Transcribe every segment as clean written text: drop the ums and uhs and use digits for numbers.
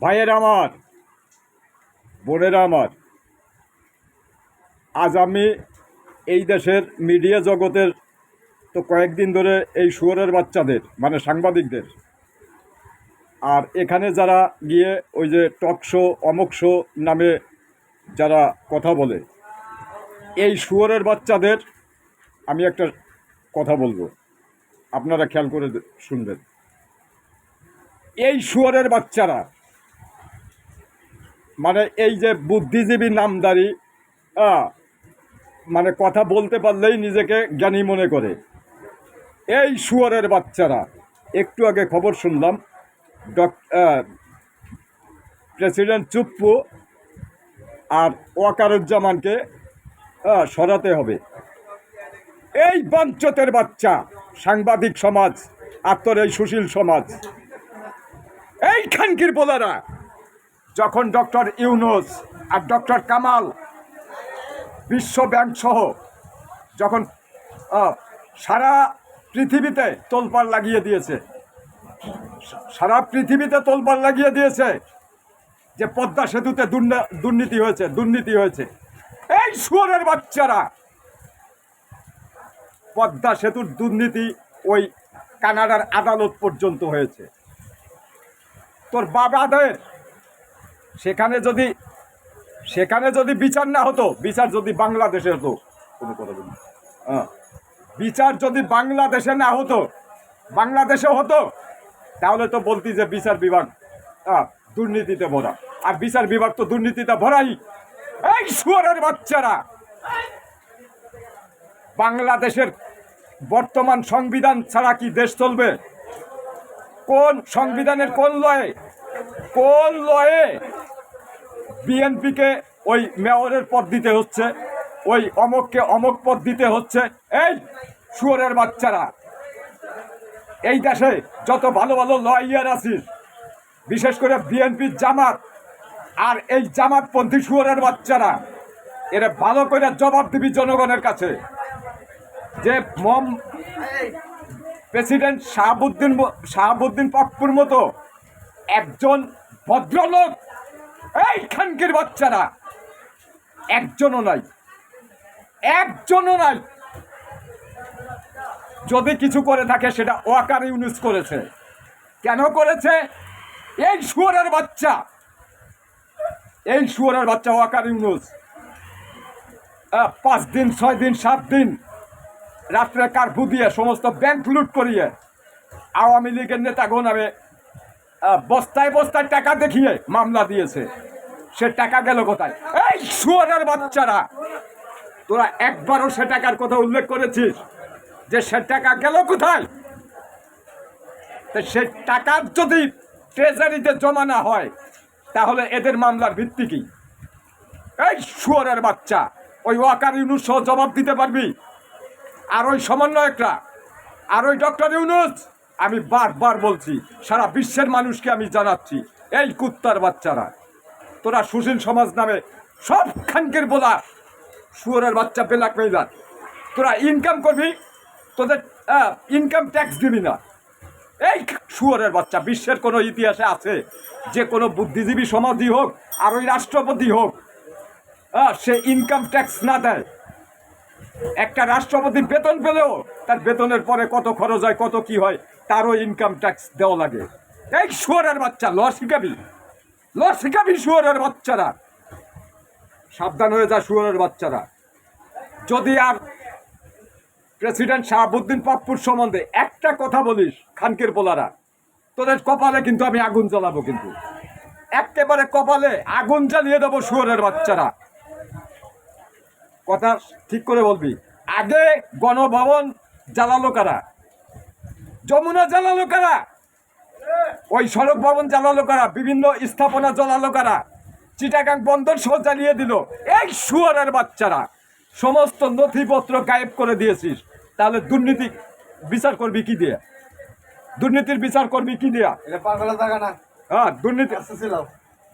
ভাইয়েরা আমার, বোনেরা আমার, আজ আমি এই দেশের মিডিয়া জগতের তো কয়েকদিন ধরে এই শুয়োরের বাচ্চাদের মানে সাংবাদিকদের আর এখানে যারা গিয়ে ওই যে টক শো অমুক শো নামে যারা কথা বলে, এই শুয়োরের বাচ্চাদের আমি একটা কথা বলবো, আপনারা খেয়াল করে শুনবেন। এই শুয়োরের বাচ্চারা মানে এই যে বুদ্ধিজীবী নামদারি মানে কথা বলতে পারলেই নিজেকে জ্ঞানী মনে করে, এই শুয়োরের বাচ্চারা একটু আগে খবর শুনলাম প্রেসিডেন্ট চুপ্পু আর ওয়াকারুজ্জামানকে সরাতে হবে। এই বাঞ্চতের বাচ্চা সাংবাদিক সমাজ আর তোর এই সুশীল সমাজ, এই খানকির বোলারা যখন ডক্টর ইউনুস আর ডক্টর কামাল বিশ্ব ব্যাংক সহ যখন সারা পৃথিবীতে তোলপাড় লাগিয়ে দিয়েছে, সারা পৃথিবীতে তোলপাড় লাগিয়ে দিয়েছে যে পদ্মা সেতুতে দুর্নীতি হয়েছে, এই শুয়োরের বাচ্চারা পদ্মা সেতুর দুর্নীতি ওই কানাডার আদালত পর্যন্ত হয়েছে। তোর বাবাদের সেখানে যদি বিচার না হতো, বিচার যদি বাংলাদেশে হতো, কোনো কথা বলি বিচার যদি বাংলাদেশে না হতো, বাংলাদেশে হতো, তাহলে তো বলতি যে বিচার বিভাগ দুর্নীতিতে ভরা, আর বিচার বিভাগ তো দুর্নীতিতে ভরাই। এই শুয়োরের বাচ্চারা বাংলাদেশের বর্তমান সংবিধান ছাড়া কি দেশ চলবে? কোন সংবিধানের কোন লয়ে বিএনপিকে ওই মেয়রের পদ দিতে হচ্ছে, ওই অমককে অমক পদ দিতে হচ্ছে? এই শুয়োরের বাচ্চারা, এই দেশে যত ভালো ভালো লয়ার আছিস, বিশেষ করে বিএনপির জামাত আর এই জামাতপন্থী শুয়োরের বাচ্চারা, এরা ভালো করে জবাব দিবি জনগণের কাছে যে প্রেসিডেন্ট শাহাবুদ্দিন পাপ্পুর মতো একজন ভদ্রলোক এই খানকির বাচ্চারা একজনও নাই। যদি কিছু করে থাকে সেটা ওয়াকার ইউনুস করেছে। কেন করেছে? এই শুয়োরের বাচ্চা ওয়াকার ইউনুস 5 দিন 6 দিন 7 দিন রাত্রে কারফিউ দিয়ে সমস্ত ব্যাংক লুট করিয়ে আওয়ামী লীগের নেতাগণ নামে বস্তায় বস্তায় টাকা দেখিয়ে মামলা দিয়েছে। সে টাকা গেল কোথায়? এই শুয়োরের বাচ্চারা, তোরা একবারও সে টাকার কথা উল্লেখ করেছিস যে সে টাকা গেল কোথায়? সে টাকা যদি ট্রেজারিতে জমা না হয় তাহলে এদের মামলার ভিত্তি কি? এই শুয়োরের বাচ্চা, ওই ওয়াকার ইউনুস সহ জবাব দিতে পারবি? আর ওই সমন্বয়করা আর ওই ডক্টর ইউনুস, আমি বারবার বলছি, সারা বিশ্বের মানুষকে আমি জানাচ্ছি, এই কুত্তার বাচ্চারা, তোরা সুশীল সমাজ নামে সব খানকের বলা শুয়োরের বাচ্চা বেলাক মেলার, তোরা ইনকাম করবি, তোদের ইনকাম ট্যাক্স দিবি না। এই শুয়োরের বাচ্চা, বিশ্বের কোনো ইতিহাসে আছে যে কোনো বুদ্ধিজীবী সমাজই হোক আর ওই রাষ্ট্রপতি হোক সে ইনকাম ট্যাক্স না দেয়? একটা রাষ্ট্রপতি বেতন পেলেও তার বেতনের পরে কত খরচ হয়, কত কি হয়, তারও ইনকাম ট্যাক্স দেওয়া লাগে। এই শুয়োরের বাচ্চা, ল শিখাবি শুয়োরের বাচ্চারা, সাবধান হয়ে যা শুয়োরের বাচ্চারা। যদি আর প্রেসিডেন্ট শাহাবুদ্দিন পাপ্পুর সম্বন্ধে একটা কথা বলিস, খানকের পোলারা, তোদের কপালে কিন্তু আমি আগুন জ্বালাবো, কিন্তু একেবারে কপালে আগুন জ্বালিয়ে দেবো শুয়োরের বাচ্চারা। কথা ঠিক করে বলবি। আগে গণভবন জ্বালালো কারা? যমুনা জ্বালালো কারা? ওই সড়ক ভবন জ্বালালো কারা? বিভিন্ন স্থাপনা জ্বালালো কারা? চিটাগাং বন্দর সহ জ্বালিয়ে দিল এই শুয়োরের বাচ্চারা। সমস্ত নথিপত্র গায়েব করে দিয়েছিস, তাহলে দুর্নীতি বিচার করবি কি দিয়ে? দুর্নীতির বিচার করবি কি দিয়া? হ্যাঁ,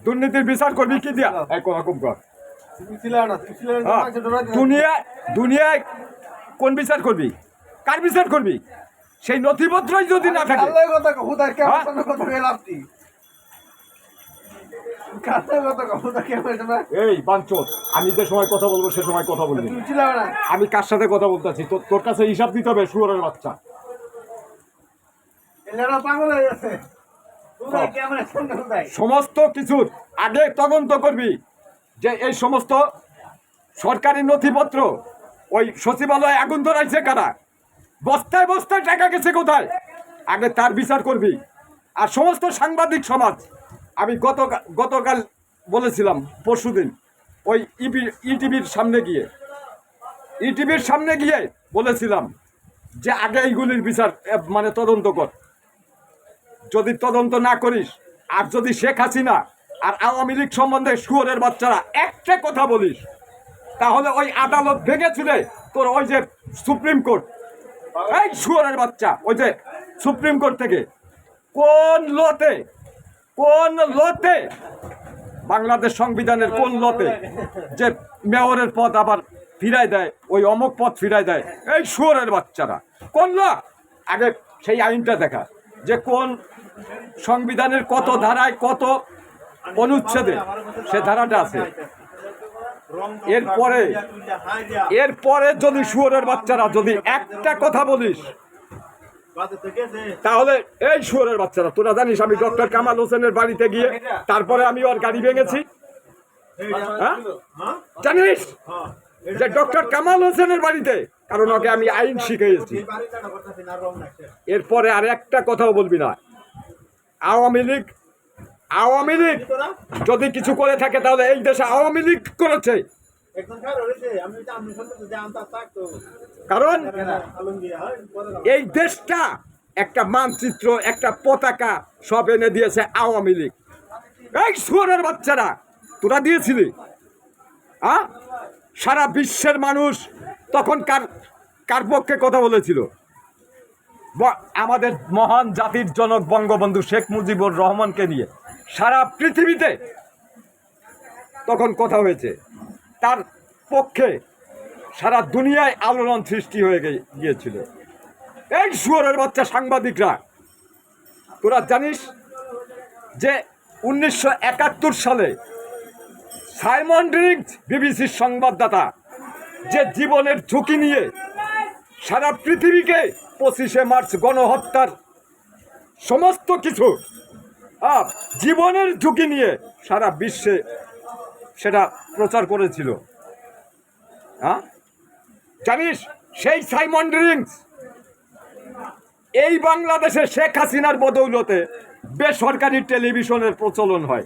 দুর্নীতির বিচার করবি কি দিয়া? দুনিয়ায় কোন বিচার করবি? কার বিচার করবি? সেই নথিপত্রই যদি না থাকে, এই বাঞ্চোত, আমি যে সময় কথা বলবো সে সময় কথা বলবি। আমি কার সাথে কথা বলতেছি তোর কাছে হিসাব দিতে হবে, শুয়োরের বাচ্চা। সমস্ত কিছুর আগে তদন্ত করবি যে এই সমস্ত সরকারি নথিপত্র ওই সচিবালয়ে আগুন ধরাইছে কারা, বস্তায় বস্তায় টাকা গেছে কোথায়, আগে তার বিচার করবি। আর সমস্ত সাংবাদিক সমাজ, আমি গতকাল বলেছিলাম, পরশুদিন ওই ইটিভির সামনে গিয়ে বলেছিলাম যে আগে এইগুলির বিচার মানে তদন্ত কর। যদি তদন্ত না করিস, আর যদি শেখ হাসিনা আর আওয়ামী লীগ সম্বন্ধে শুয়োরের বাচ্চারা একটা কথা বলিস, তাহলে ওই আদালত ভেঙেছিলে তোর ওই যে সুপ্রিম কোর্ট, এই শুয়োরের বাচ্চা, ওই যে সুপ্রিম কোর্ট থেকে কোন লতে বাংলাদেশ সংবিধানের কোন লতে যে মেয়রের পদ আবার ফিরাই দেয়, ওই অমুক পদ ফিরাই দেয়, এই শুয়োরের বাচ্চারা কোন ল? আগে সেই আইনটা দেখা যে কোন সংবিধানের কত ধারায় কত অনুচ্ছেদে সে ধারাটা আছে। এরপরে যদি শুয়োরের বাচ্চারা যদি একটা কথা বলিস, তাহলে এই শুয়োরের বাচ্চারা, তোরা জানিস আমি ডক্টর কামাল হোসেনের বাড়িতে গিয়ে তারপরে আমি ওর গাড়ি ভেঙেছি, হ্যাঁ জানিস যে ডক্টর কামাল হোসেনের বাড়িতে, কারণ ওকে আমি আইন শিখিয়েছি। এরপরে আর একটা কথাও বলবি না। আওয়ামী লীগ যদি কিছু করে থাকে তাহলে এই দেশে আওয়ামী লীগ করেছে, কারণ এই দেশটা একটা মানচিত্র, একটা পতাকা সব এনে দিয়েছে আওয়ামী লীগ। এই শুয়োরের বাচ্চারা তোরা দিয়েছিলি, হ্যাঁ? সারা বিশ্বের মানুষ তখন কার পক্ষে কথা বলেছিল? আমাদের মহান জাতির জনক বঙ্গবন্ধু শেখ মুজিবুর রহমানকে নিয়ে সারা পৃথিবীতে তখন কথা হয়েছে, তার পক্ষে সারা দুনিয়ায় আলোড়ন সৃষ্টি হয়ে গিয়েছিল। এই শুয়োরের বাচ্চা সাংবাদিকরা, তোরা জানিস যে 1971 সালে সাইমন ড্রিংকস বিবিসির সংবাদদাতা যে জীবনের ঝুঁকি নিয়ে সারা পৃথিবীকে 25শে মার্চ গণহত্যার সমস্ত কিছু জীবনের ঝুঁকি নিয়ে সারা বিশ্বে সেটা প্রচার করেছিল, হ্যাঁ জানিস? সেই সাইমন ড্রিংকস এই বাংলাদেশে শেখ হাসিনার বদৌলতে বেসরকারি টেলিভিশনের প্রচলন হয়।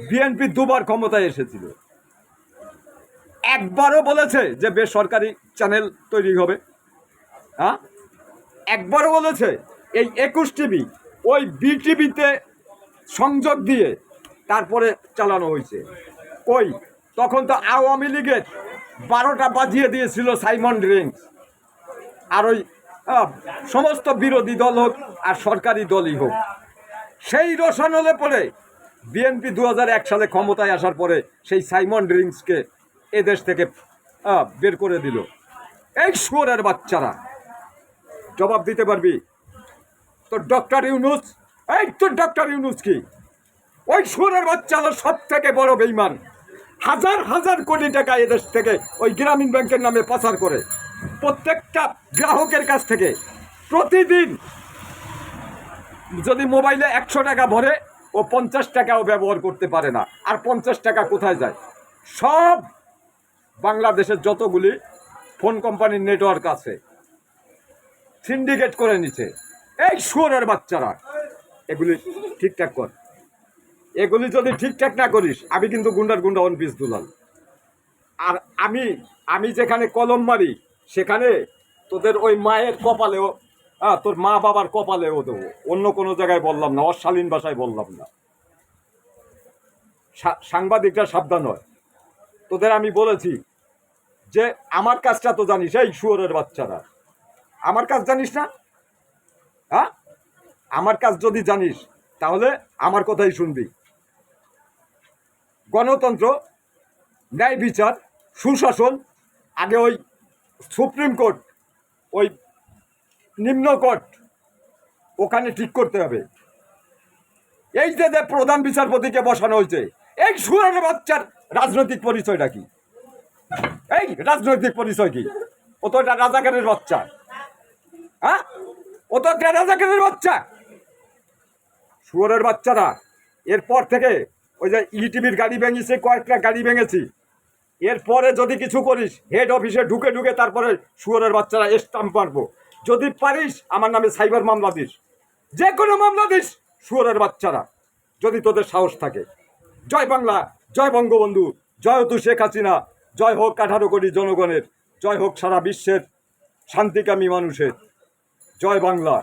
বিএনপি দুবার ক্ষমতায় এসেছিল, একবারও বলেছে যে বেসরকারি চ্যানেল তৈরি হবে, হ্যাঁ? একবারও বলেছে এই 21 টিভি ওই বিটিভিতে সংযোগ দিয়ে তারপরে চালানো হয়েছে। কই, তখন তো আওয়ামী লীগের 12টা বাজিয়ে দিয়েছিল সাইমন ড্রিংকস। আর ওই সমস্ত বিরোধী দল হোক আর সরকারি দলই হোক, সেই রসানলে পড়ে বিএনপি 2001 সালে ক্ষমতায় আসার পরে সেই সাইমন ড্রিংকসকে এদেশ থেকে বের করে দিল। এই শুয়োরের বাচ্চারা জবাব দিতে পারবি? তো ডক্টর ইউনূস, এই তো ডক্টর ইউনূস কি ওই শুয়োরের বাচ্চা হলো সব থেকে বড় বেঈমান। হাজার হাজার কোটি টাকা এদেশ থেকে ওই গ্রামীণ ব্যাংকের নামে পাচার করে প্রত্যেকটা গ্রাহকের কাছ থেকে। প্রতিদিন যদি মোবাইলে 100 টাকা ভরে, ও 50 টাকাও ব্যবহার করতে পারে না। আর 50 টাকা কোথায় যায়? সব বাংলাদেশের যতগুলি ফোন কোম্পানির নেটওয়ার্ক আছে সিন্ডিকেট করে নিচ্ছে। এই শুয়োরের বাচ্চারা, এগুলি ঠিকঠাক কর। এগুলি যদি ঠিকঠাক না করিস, আমি কিন্তু গুন্ডার গুন্ডা অন পিস দুলাল। আর আমি যেখানে কলম মারি সেখানে তোদের ওই মায়ের কপালেও, তোর মা বাবার কপালেও দেবো। অন্য কোনো জায়গায় বললাম না, অশালীন ভাষায় বললাম না। সাংবাদিকরা সাবধান হয়। তোদের আমি বলেছি যে আমার কাজটা তো জানিস। এই শুয়োরের বাচ্চারা, আমার কাজ জানিস না? হ্যাঁ, আমার কাজ যদি জানিস তাহলে আমার কথাই শুনবি। গণতন্ত্র, ন্যায় বিচার, সুশাসন আগে ওই সুপ্রিম কোর্ট, ওই নিম্ন কোর্ট, ওখানে ঠিক করতে হবে। এই যে যে প্রধান বিচারপতিকে বসানো হয়েছে, এই সুরের বাচ্চার রাজনৈতিক পরিচয়টা কি? এই রাজনৈতিক পরিচয় কি? ও তো একটা রাজাকারের বাচ্চা। হ্যাঁ, ও তো একটা রাজাকারের বাচ্চা। শুয়োরের বাচ্চারা এরপর থেকে ওই যে ইটিভির গাড়ি ভেঙেছে, কয়েকটা গাড়ি ভেঙেছি, এরপরে যদি কিছু করিস হেড অফিসে ঢুকে ঢুকে তারপরে শুয়োরের বাচ্চারা স্টাম্প মারবো। যদি পারিস আমার নামে সাইবার মামলা দিস, যে কোনো মামলা দিস শুয়োরের বাচ্চারা, যদি তোদের সাহস থাকে। জয় বাংলা, জয় বঙ্গবন্ধু, জয় হতু শেখ হাসিনা, জয় হোক 18 কোটি জনগণের, জয় হোক সারা বিশ্বের শান্তিকামী মানুষের। জয় বাংলা।